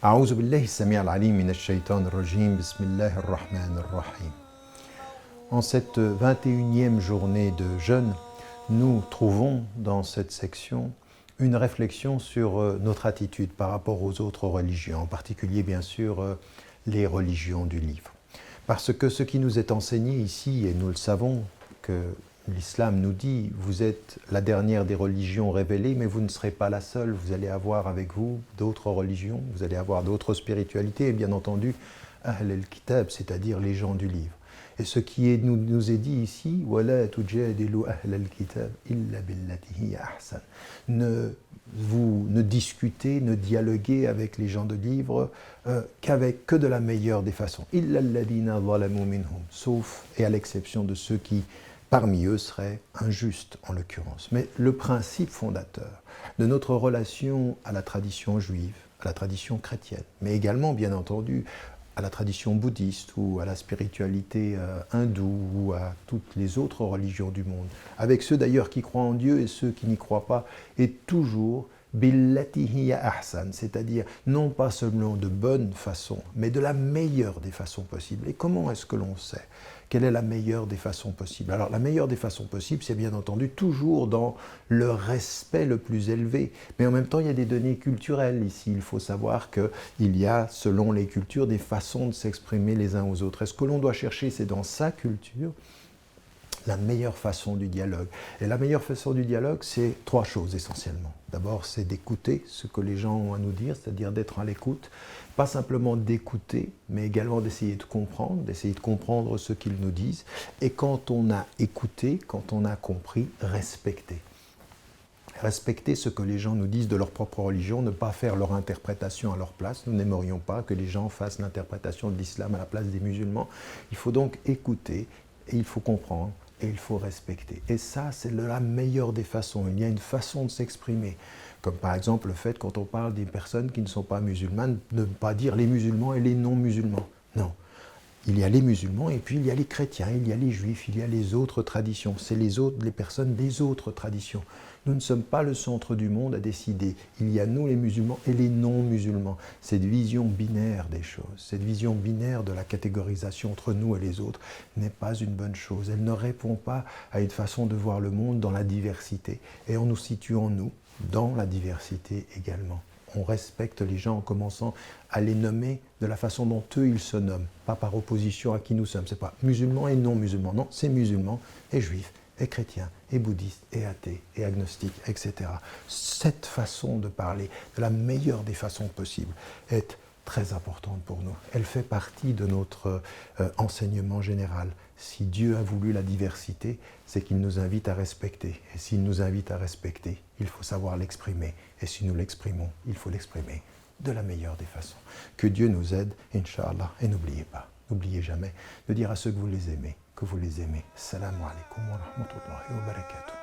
أعوذ بالله السميع العليم من الشيطان الرجيم بسم الله الرحمن الرحيم. En cette 21e journée de jeûne, nous trouvons dans cette section une réflexion sur notre attitude par rapport aux autres religions, en particulier bien sûr les religions du livre. Parce que ce qui nous est enseigné ici, et nous le savons, que l'islam nous dit, vous êtes la dernière des religions révélées, mais vous ne serez pas la seule, vous allez avoir avec vous d'autres religions, vous allez avoir d'autres spiritualités, et bien entendu, Ahl al-Kitab, c'est-à-dire les gens du livre. Et ce qui nous est dit ici, وَلَا تُجَادِلُوا أَهْلَ الْكِتَابِ إِلَّا بِالَّتِي هِيَ أَحْسَنُ. Ne discutez, ne dialoguez avec les gens de livre que de la meilleure des façons. إِلَّا الَّذِينَ ظَلَمُوا مِنْهُمْ. Sauf et à l'exception de ceux qui, parmi eux, seraient injustes en l'occurrence. Mais le principe fondateur de notre relation à la tradition juive, à la tradition chrétienne, mais également, bien entendu, à la tradition bouddhiste ou à la spiritualité hindoue ou à toutes les autres religions du monde, avec ceux d'ailleurs qui croient en Dieu et ceux qui n'y croient pas, est toujours billati hiya ahsan, c'est-à-dire non pas seulement de bonne façon, mais de la meilleure des façons possibles. Et comment est-ce que l'on sait quelle est la meilleure des façons possibles? Alors la meilleure des façons possibles, c'est bien entendu toujours dans le respect le plus élevé. Mais en même temps, il y a des données culturelles ici. Il faut savoir qu'il y a, selon les cultures, des façons de s'exprimer les uns aux autres. Et ce que l'on doit chercher, c'est dans sa culture, la meilleure façon du dialogue. Et la meilleure façon du dialogue, c'est trois choses essentiellement. D'abord, c'est d'écouter ce que les gens ont à nous dire, c'est-à-dire d'être à l'écoute. Pas simplement d'écouter, mais également d'essayer de comprendre ce qu'ils nous disent. Et quand on a écouté, quand on a compris, respecter. Respecter ce que les gens nous disent de leur propre religion, ne pas faire leur interprétation à leur place. Nous n'aimerions pas que les gens fassent l'interprétation de l'islam à la place des musulmans. Il faut donc écouter, et il faut comprendre, et il faut respecter. Et ça, c'est la meilleure des façons. Il y a une façon de s'exprimer. Comme par exemple le fait, quand on parle des personnes qui ne sont pas musulmanes, de ne pas dire les musulmans et les non-musulmans. Non. Il y a les musulmans et puis il y a les chrétiens, il y a les juifs, il y a les autres traditions. C'est les personnes des autres traditions. Nous ne sommes pas le centre du monde à décider. Il y a nous les musulmans et les non-musulmans. Cette vision binaire des choses, cette vision binaire de la catégorisation entre nous et les autres n'est pas une bonne chose. Elle ne répond pas à une façon de voir le monde dans la diversité. Et en nous situant, nous, dans la diversité également. On respecte les gens en commençant à les nommer de la façon dont eux ils se nomment, pas par opposition à qui nous sommes. C'est pas musulmans et non musulmans, non, c'est musulmans et juifs et chrétiens et bouddhistes et athées et agnostiques, etc. Cette façon de parler, de la meilleure des façons possibles, est très importante pour nous. Elle fait partie de notre enseignement général. Si Dieu a voulu la diversité, c'est qu'il nous invite à respecter. Et s'il nous invite à respecter, il faut savoir l'exprimer. Et si nous l'exprimons, il faut l'exprimer de la meilleure des façons. Que Dieu nous aide, Inch'Allah. Et n'oubliez pas, n'oubliez jamais de dire à ceux que vous les aimez, que vous les aimez. Salam alaikum wa rahmatullahi wa barakatuh.